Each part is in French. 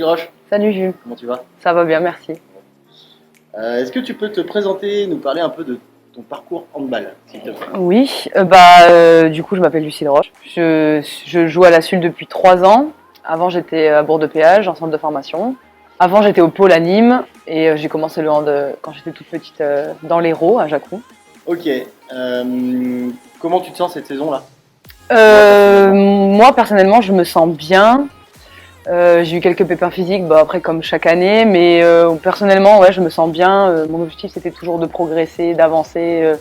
Roche, Salut Jules, comment tu vas? ça va bien, merci. Est-ce que tu peux te présenter, nous parler un peu de ton parcours handball, s'il te plaît? Oui, du coup je m'appelle Lucille Roche. Je joue à la SUL depuis 3 ans. Avant j'étais à Bourg-de-Péage, en centre de formation. Avant j'étais au pôle à Nîmes et j'ai commencé le hand quand j'étais toute petite dans l'Hérault, à Jacroux. Ok. Comment tu te sens cette saison-là? Moi personnellement je me sens bien. J'ai eu quelques pépins physiques, après comme chaque année, mais personnellement ouais je me sens bien. Mon objectif c'était toujours de progresser, d'avancer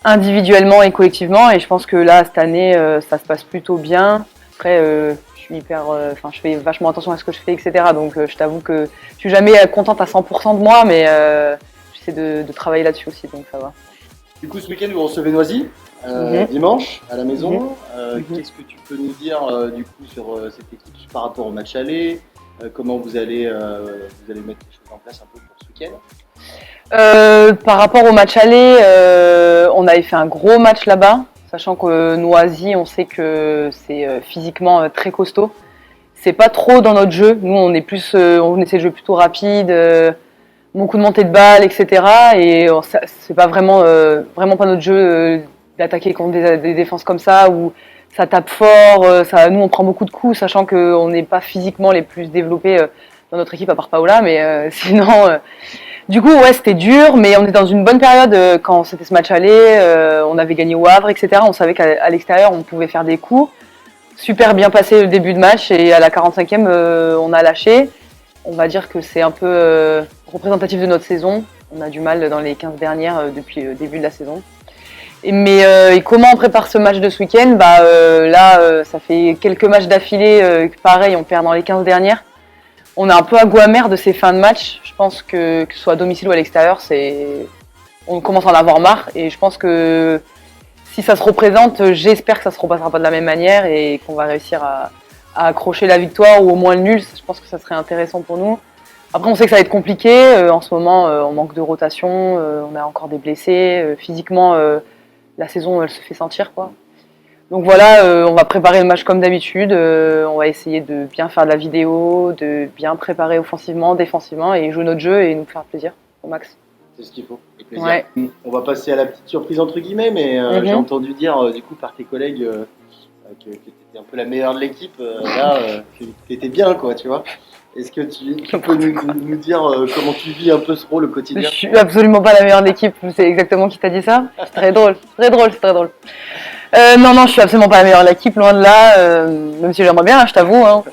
individuellement et collectivement, et je pense que là cette année ça se passe plutôt bien. Après je suis je fais vachement attention à ce que je fais, etc. Donc je t'avoue que je suis jamais contente à 100% de moi, mais j'essaie de travailler là-dessus aussi, donc ça va. Du coup, ce week-end, vous recevez Noisy, dimanche, à la maison. Mhm. Qu'est-ce que tu peux nous dire du coup sur cette équipe par rapport au match aller? Comment vous allez mettre les choses en place un peu pour ce week-end? Par rapport au match aller, on avait fait un gros match là-bas, sachant que Noisy, on sait que c'est physiquement très costaud. C'est pas trop dans notre jeu. Nous, on est plus, on essaie de jouer plutôt rapide, beaucoup de montée de balles, etc. Et c'est pas vraiment pas notre jeu d'attaquer contre des défenses comme ça où ça tape fort. Nous, on prend beaucoup de coups, sachant qu'on n'est pas physiquement les plus développés dans notre équipe à part Paola, mais sinon. Du coup, ouais, c'était dur, mais on était dans une bonne période quand c'était ce match aller. On avait gagné au Havre, etc. On savait qu'à l'extérieur, on pouvait faire des coups. Super bien passé le début de match, et à la 45e, on a lâché. On va dire que c'est un peu représentatif de notre saison. On a du mal dans les 15 dernières depuis le début de la saison. Et comment on prépare ce match de ce week-end? Ça fait quelques matchs d'affilée. Pareil, on perd dans les 15 dernières. On est un peu à goût amer de ces fins de match. Je pense que ce soit à domicile ou à l'extérieur, on commence à en avoir marre. Et je pense que si ça se représente, j'espère que ça se repassera pas de la même manière et qu'on va réussir à accrocher la victoire ou au moins le nul. Je pense que ça serait intéressant pour nous. Après, on sait que ça va être compliqué. En ce moment, on manque de rotation. On a encore des blessés. Physiquement, la saison, elle se fait sentir, quoi. Donc voilà, on va préparer le match comme d'habitude. On va essayer de bien faire de la vidéo, de bien préparer offensivement, défensivement, et jouer notre jeu et nous faire plaisir au max. C'est ce qu'il faut, avec plaisir. Ouais. On va passer à la petite surprise entre guillemets, mais j'ai entendu dire du coup par tes collègues que tu étais un peu la meilleure de l'équipe, que tu étais bien, quoi, tu vois. Est-ce que tu peux nous dire comment tu vis un peu ce rôle au Je quotidien? suis absolument pas la meilleure de l'équipe. C'est exactement qui t'a dit ça. C'est très drôle, très drôle, c'est très drôle. Non, je suis absolument pas la meilleure de l'équipe, loin de là. Même si j'aimerais bien, hein, je t'avoue. Hein.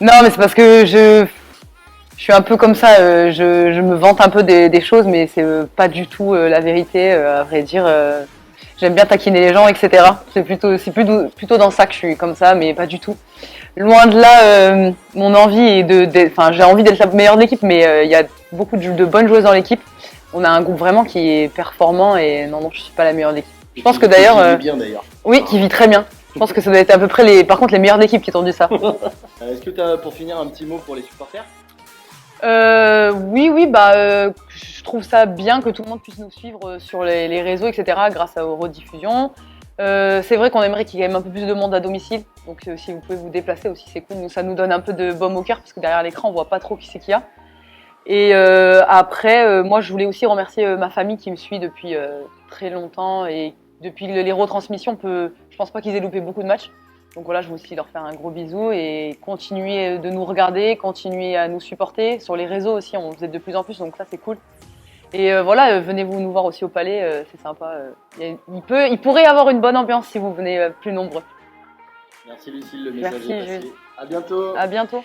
Non, mais c'est parce que je suis un peu comme ça. Je me vante un peu des choses, mais c'est pas du tout la vérité, à vrai dire. J'aime bien taquiner les gens, etc. C'est plutôt dans ça que je suis comme ça, mais pas du tout. Loin de là, mon envie est j'ai envie d'être la meilleure de l'équipe, mais il y a beaucoup de bonnes joueuses dans l'équipe. On a un groupe vraiment qui est performant, et non, je suis pas la meilleure de l'équipe. Je pense que d'ailleurs, Qui vit bien d'ailleurs. oui, qui vit très bien. Je pense que ça doit être à peu près par contre les meilleures de l'équipe qui t'ont dit ça. Est-ce que tu as pour finir un petit mot pour les supporters? Oui, je trouve ça bien que tout le monde puisse nous suivre sur les réseaux, etc. grâce aux rediffusions. C'est vrai qu'on aimerait qu'il y ait quand même un peu plus de monde à domicile. Donc si vous pouvez vous déplacer aussi, c'est cool. Ça nous donne un peu de baume au cœur parce que derrière l'écran, on voit pas trop qui c'est qu'il y a. Et après, moi, je voulais aussi remercier ma famille qui me suit depuis très longtemps, et depuis les retransmissions, je pense pas qu'ils aient loupé beaucoup de matchs. Donc voilà, je veux aussi leur faire un gros bisou et continuer de nous regarder, continuer à nous supporter. Sur les réseaux aussi, on vous êtes de plus en plus, donc ça c'est cool. Et venez vous nous voir aussi au Palais, c'est sympa. Il pourrait y avoir une bonne ambiance si vous venez plus nombreux. Merci Lucille, le message Merci, est passé. Jules. À bientôt. À bientôt.